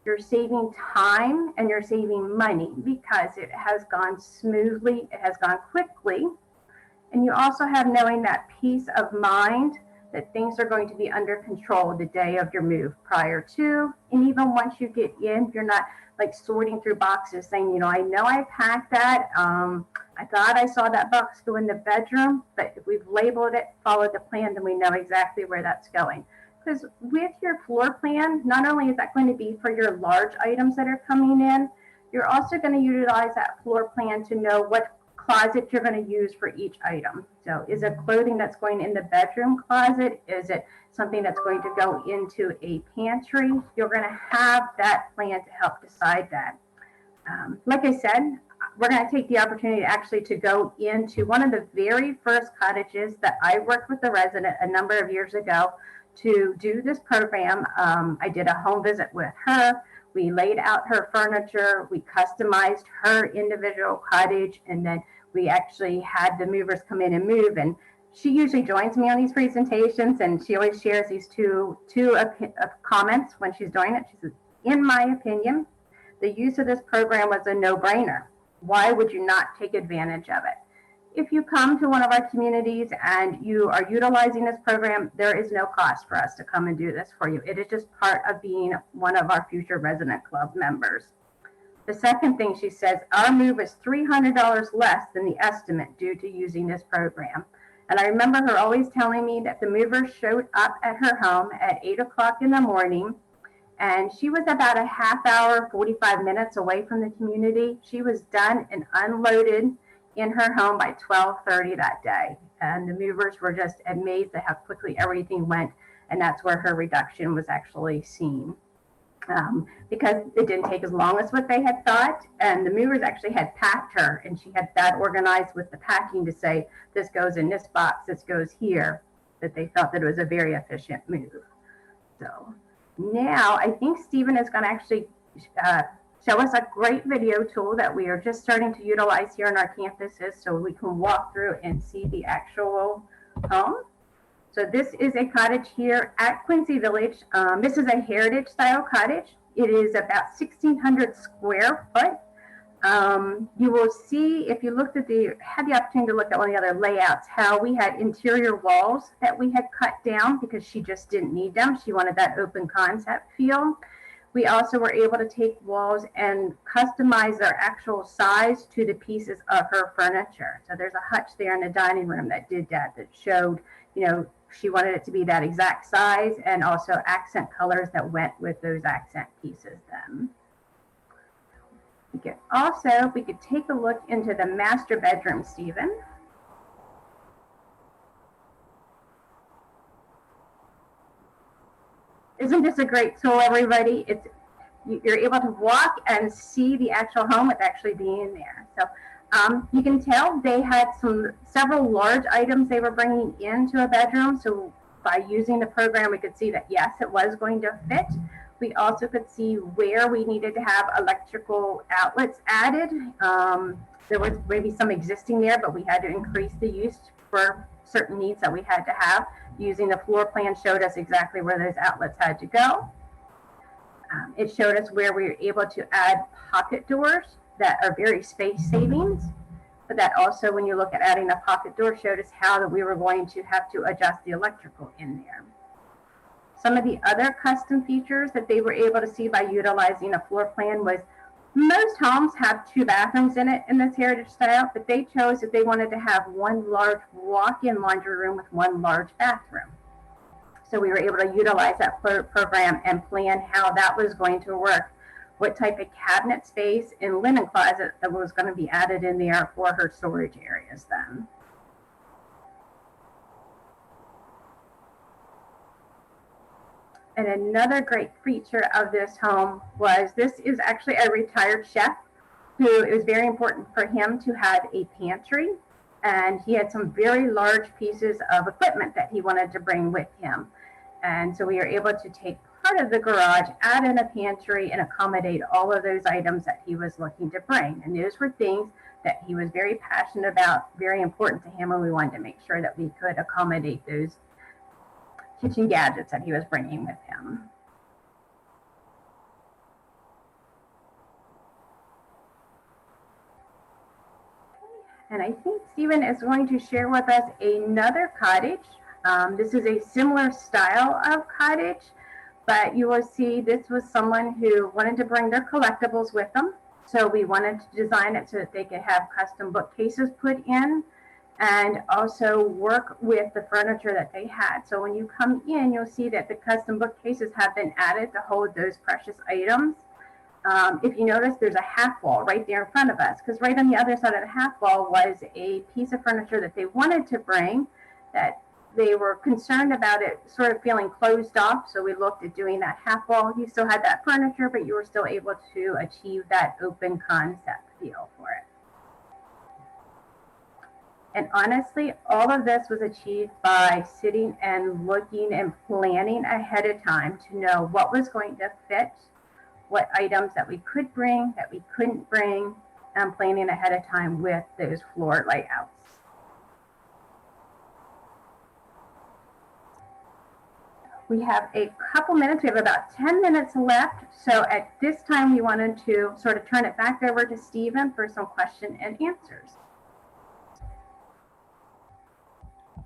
You're saving time and you're saving money because it has gone smoothly, it has gone quickly. And you also have knowing that peace of mind that things are going to be under control the day of your move prior to. And even once you get in, you're not like sorting through boxes saying, I know I packed that. I thought I saw that box go in the bedroom, but if we've labeled it, followed the plan, then we know exactly where that's going. Because with your floor plan, not only is that going to be for your large items that are coming in, you're also going to utilize that floor plan to know what closet you're going to use for each item. So is it clothing that's going in the bedroom closet? Is it something that's going to go into a pantry? You're going to have that plan to help decide that. Like I said, we're going to take the opportunity actually to go into one of the very first cottages that I worked with the resident a number of years ago to do this program. I did a home visit with her. We laid out her furniture. We customized her individual cottage, and then we actually had the movers come in and move. And she usually joins me on these presentations, and she always shares these two comments when she's doing it. She says, in my opinion, the use of this program was a no-brainer. Why would you not take advantage of it? If you come to one of our communities and you are utilizing this program, there is no cost for us to come and do this for you. It is just part of being one of our future resident club members. The second thing she says, our move is $300 less than the estimate due to using this program. And I remember her always telling me that the movers showed up at her home at 8 o'clock in the morning, and she was about a half hour, 45 minutes away from the community. She was done and unloaded in her home by 12:30 that day. And the movers were just amazed at how quickly everything went. And that's where her reduction was actually seen. Because it didn't take as long as what they had thought. And the movers actually had packed her, and she had that organized with the packing to say, this goes in this box, this goes here, that they felt that it was a very efficient move. So now I think Stephen is going to actually show us a great video tool that we are just starting to utilize here on our campuses so we can walk through and see the actual home. So this is a cottage here at Quincy Village. This is a heritage style cottage. It is about 1,600 square foot. You will see, if you looked at had the opportunity to look at one of the other layouts, how we had interior walls that we had cut down because she just didn't need them. She wanted that open concept feel. We also were able to take walls and customize their actual size to the pieces of her furniture. So there's a hutch there in the dining room that did that showed, she wanted it to be that exact size, and also accent colors that went with those accent pieces then. We could take a look into the master bedroom, Stephen. is a great tool, everybody. You're able to walk and see the actual home with actually being there. So you can tell they had several large items they were bringing into a bedroom. So by using the program, we could see that yes, it was going to fit. We also could see where we needed to have electrical outlets added. There was maybe some existing there, but we had to increase the use for certain needs that we had to have. Using the floor plan showed us exactly where those outlets had to go. It showed us where we were able to add pocket doors that are very space savings, but that also, when you look at adding a pocket door, showed us how that we were going to have to adjust the electrical in there. Some of the other custom features that they were able to see by utilizing a floor plan was most homes have 2 bathrooms in it in this heritage style, but they chose that they wanted to have one large walk-in laundry room with one large bathroom. So we were able to utilize that program and plan how that was going to work, what type of cabinet space and linen closet that was going to be added in there for her storage areas then. And another great feature of this home was this is actually a retired chef who it was very important for him to have a pantry. And he had some very large pieces of equipment that he wanted to bring with him. And so we were able to take part of the garage, add in a pantry, and accommodate all of those items that he was looking to bring. And those were things that he was very passionate about, very important to him, and we wanted to make sure that we could accommodate those kitchen gadgets that he was bringing with him. And I think Stephen is going to share with us another cottage. This is a similar style of cottage, but you will see this was someone who wanted to bring their collectibles with them. So we wanted to design it so that they could have custom bookcases put in and also work with the furniture that they had. So when you come in, you'll see that the custom bookcases have been added to hold those precious items. If you notice, there's a half wall right there in front of us, because right on the other side of the half wall was a piece of furniture that they wanted to bring that they were concerned about it sort of feeling closed off. So we looked at doing that half wall. You still had that furniture, but you were still able to achieve that open concept feel for it. And honestly, all of this was achieved by sitting and looking and planning ahead of time to know what was going to fit, what items that we could bring, that we couldn't bring, and planning ahead of time with those floor layouts. We have a couple minutes. We have about 10 minutes left. So at this time, we wanted to sort of turn it back over to Stephen for some question and answers.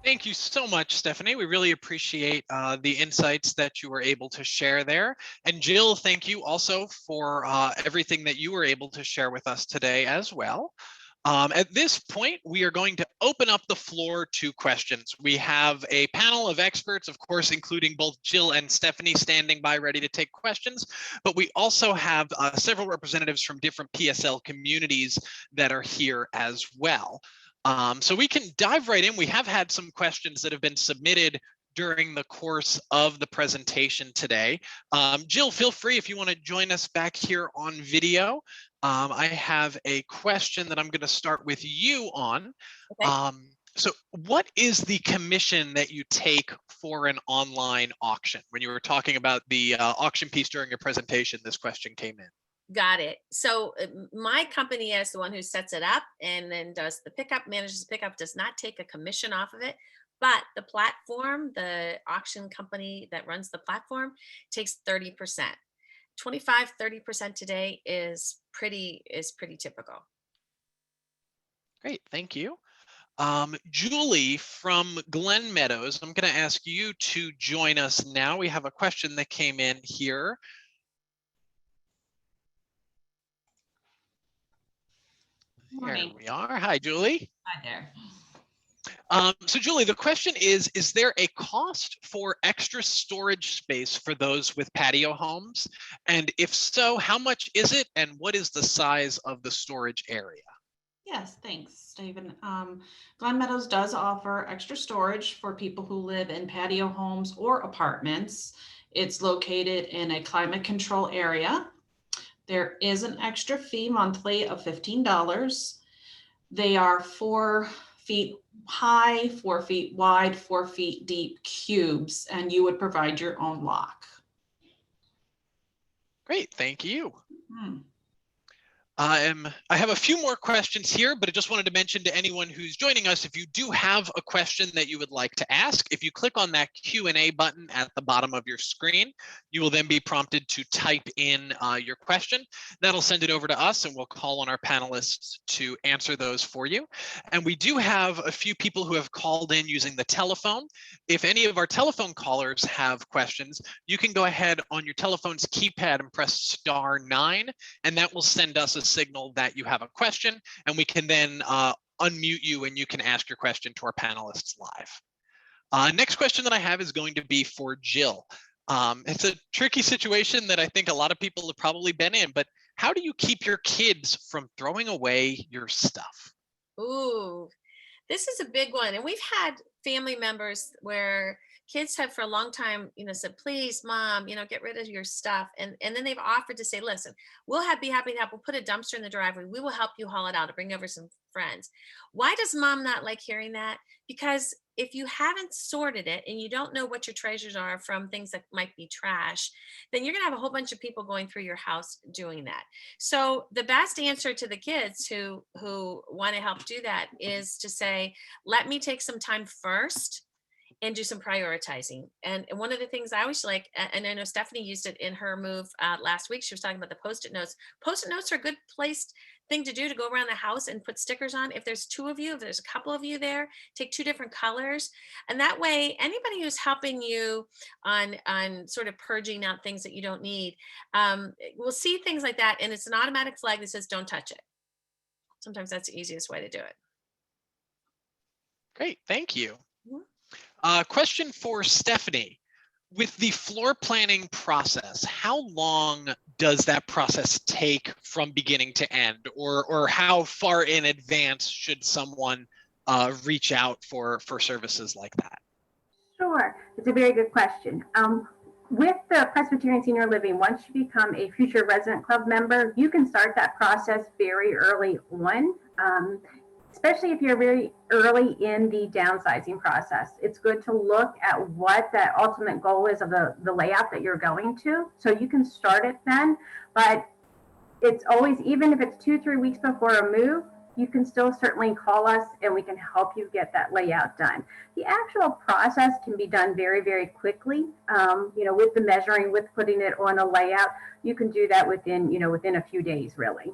Thank you so much, Stephanie. We really appreciate the insights that you were able to share there. And Jill, thank you also for everything that you were able to share with us today as well. At this point, we are going to open up the floor to questions. We have a panel of experts, of course, including both Jill and Stephanie standing by ready to take questions, but we also have several representatives from different PSL communities that are here as well. So we can dive right in. We have had some questions that have been submitted during the course of the presentation today. Jill, feel free if you want to join us back here on video. I have a question that I'm going to start with you on. Okay. So what is the commission that you take for an online auction? When you were talking about the auction piece during your presentation, this question came in. Got it. So my company is the one who sets it up and then does the pickup, manages the pickup, does not take a commission off of it. But the platform, the auction company that runs the platform, takes 30%. 25-30% today is pretty typical. Great, thank you. Julie from Glen Meadows, I'm going to ask you to join us now. We have a question that came in here. There we are. Hi, Julie. Hi there. So Julie, the question is there a cost for extra storage space for those with patio homes? And if so, how much is it? And what is the size of the storage area? Yes, thanks, Stephen. Glen Meadows does offer extra storage for people who live in patio homes or apartments. It's located in a climate control area. There is an extra fee monthly of $15. They are 4 feet high, 4 feet wide, 4 feet deep cubes, and you would provide your own lock. Great, thank you. Hmm. I have a few more questions here, but I just wanted to mention to anyone who's joining us, if you do have a question that you would like to ask, if you click on that Q&A button at the bottom of your screen, you will then be prompted to type in your question. That'll send it over to us, and we'll call on our panelists to answer those for you. And we do have a few people who have called in using the telephone. If any of our telephone callers have questions, you can go ahead on your telephone's keypad and press *9, and that will send us a signal that you have a question, and we can then unmute you and you can ask your question to our panelists live. Next question that I have is going to be for Jill. It's a tricky situation that I think a lot of people have probably been in, but how do you keep your kids from throwing away your stuff? Ooh, this is a big one. And we've had family members where kids have for a long time, said, please, mom, get rid of your stuff. And then they've offered to say, listen, we'll be happy to help. We'll put a dumpster in the driveway. We will help you haul it out to bring over some friends. Why does mom not like hearing that? Because if you haven't sorted it and you don't know what your treasures are from things that might be trash, then you're going to have a whole bunch of people going through your house doing that. So the best answer to the kids who want to help do that is to say, let me take some time first and do some prioritizing. And one of the things I always like, and I know Stephanie used it in her move last week, she was talking about the Post-it notes. Post-it notes are a good thing to do, to go around the house and put stickers on. If there's two of you, if there's a couple of you there, take 2 different colors. And that way, anybody who's helping you on sort of purging out things that you don't need, will see things like that. And it's an automatic flag that says, don't touch it. Sometimes that's the easiest way to do it. Great, thank you. Mhm. Question for Stephanie. With the floor planning process, how long does that process take from beginning to end, or how far in advance should someone reach out for services like that? Sure, it's a very good question. With the Presbyterian Senior Living, once you become a Future Resident Club member, you can start that process very early on. Especially if you're very early in the downsizing process. It's good to look at what the ultimate goal is of the layout that you're going to. So you can start it then, but it's always, even if it's 2-3 weeks before a move, you can still certainly call us and we can help you get that layout done. The actual process can be done very, very quickly. With the measuring, with putting it on a layout, you can do that within a few days, really.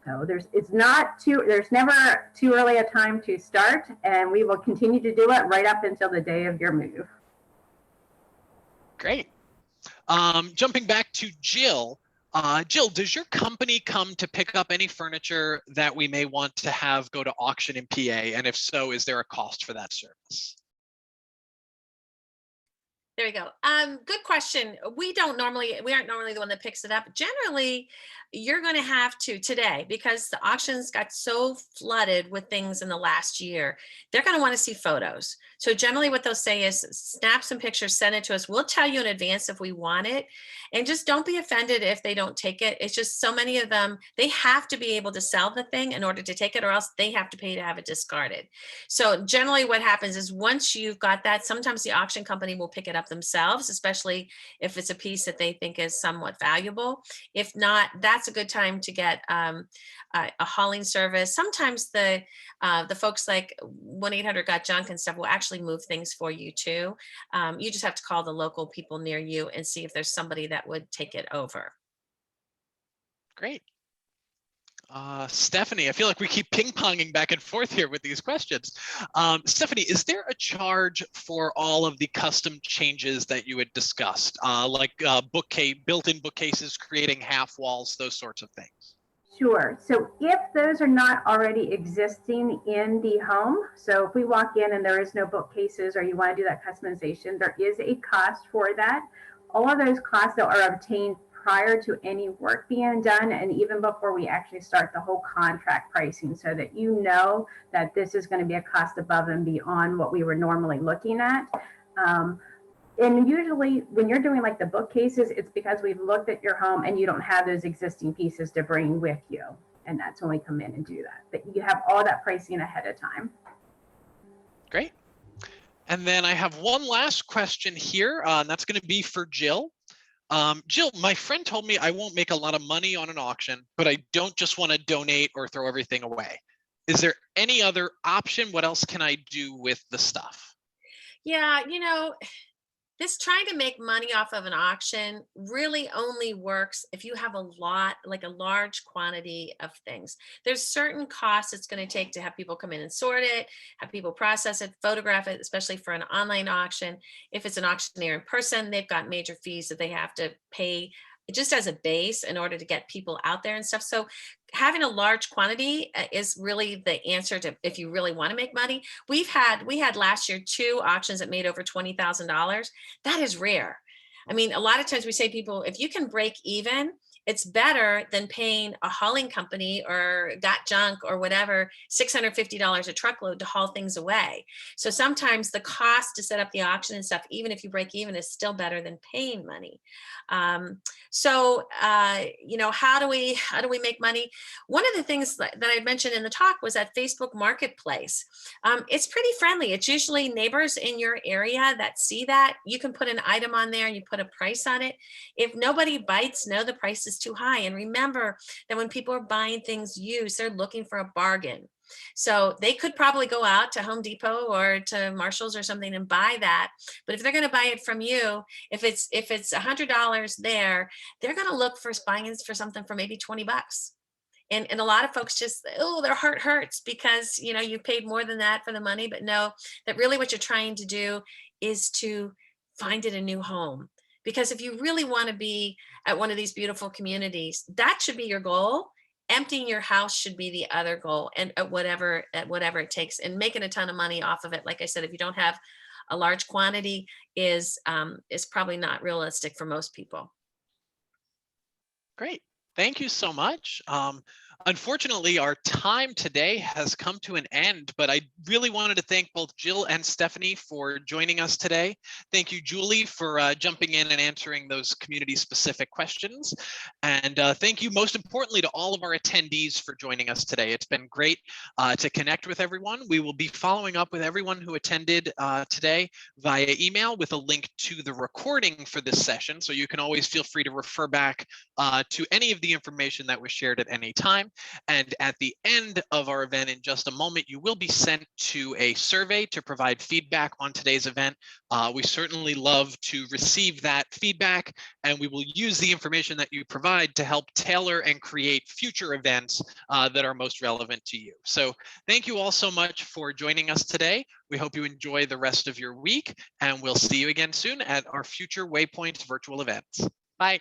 So there's never too early a time to start, and we will continue to do it right up until the day of your move. Great. Jumping back to Jill. Jill, does your company come to pick up any furniture that we may want to have go to auction in PA? And if so, is there a cost for that service? There we go. Good question. We aren't normally the one that picks it up. Generally, you're going to have to today, because the auctions got so flooded with things in the last year. They're going to want to see photos. So generally what they'll say is snap some pictures, send it to us. We'll tell you in advance if we want it. And just don't be offended if they don't take it. It's just so many of them, they have to be able to sell the thing in order to take it, or else they have to pay to have it discarded. So generally what happens is once you've got that, sometimes the auction company will pick it up themselves, especially if it's a piece that they think is somewhat valuable. If not, that's a good time to get a hauling service. Sometimes the folks like 1-800-GOT-JUNK and stuff will actually move things for you too. You just have to call the local people near you and see if there's somebody that would take it over. Great. Stephanie, I feel like we keep ping-ponging back and forth here with these questions. Stephanie, is there a charge for all of the custom changes that you had discussed, like built-in bookcases, creating half walls, those sorts of things? Sure. So if those are not already existing in the home, so if we walk in and there is no bookcases, or you want to do that customization, there is a cost for that. All of those costs are obtained prior to any work being done, and even before we actually start the whole contract pricing, so that you know that this is going to be a cost above and beyond what we were normally looking at. And usually when you're doing like the bookcases, it's because we've looked at your home and you don't have those existing pieces to bring with you. And that's when we come in and do that. But you have all that pricing ahead of time. Great. And then I have one last question here, and that's going to be for Jill. Jill, my friend told me I won't make a lot of money on an auction, but I don't just want to donate or throw everything away. Is there any other option? What else can I do with the stuff? Yeah, this trying to make money off of an auction really only works if you have a lot, like a large quantity of things. There's certain costs it's going to take to have people come in and sort it, have people process it, photograph it, especially for an online auction. If it's an auctioneer in person, they've got major fees that they have to pay just as a base in order to get people out there and stuff. So having a large quantity is really the answer to if you really want to make money. We had last year 2 auctions that made over $20,000. That is rare. I mean, a lot of times we say people, if you can break even, it's better than paying a hauling company or Got Junk or whatever $650 a truckload to haul things away. So sometimes the cost to set up the auction and stuff, even if you break even, is still better than paying money. How do we make money? One of the things that I mentioned in the talk was that Facebook Marketplace. It's pretty friendly. It's usually neighbors in your area that see that. You can put an item on there and you put a price on it. If nobody bites, no, the price is too high. And remember that when people are buying things used, they're looking for a bargain. So they could probably go out to Home Depot or to Marshall's or something and buy that. But if they're going to buy it from you, if it's $100 there, they're going to look for buying it for something for maybe $20. And a lot of folks just, their heart hurts because, you paid more than that for the money, but know that really what you're trying to do is to find it a new home. Because if you really want to be at one of these beautiful communities, that should be your goal. Emptying your house should be the other goal, and at whatever it takes, and making a ton of money off of it. Like I said, if you don't have a large quantity, is probably not realistic for most people. Great. Thank you so much. Unfortunately, our time today has come to an end, but I really wanted to thank both Jill and Stephanie for joining us today. Thank you, Julie, for jumping in and answering those community-specific questions. And thank you, most importantly, to all of our attendees for joining us today. It's been great to connect with everyone. We will be following up with everyone who attended today via email with a link to the recording for this session, so you can always feel free to refer back to any of the information that was shared at any time. And at the end of our event in just a moment, you will be sent to a survey to provide feedback on today's event. We certainly love to receive that feedback, and we will use the information that you provide to help tailor and create future events that are most relevant to you. So thank you all so much for joining us today. We hope you enjoy the rest of your week, and we'll see you again soon at our future Waypoints virtual events. Bye.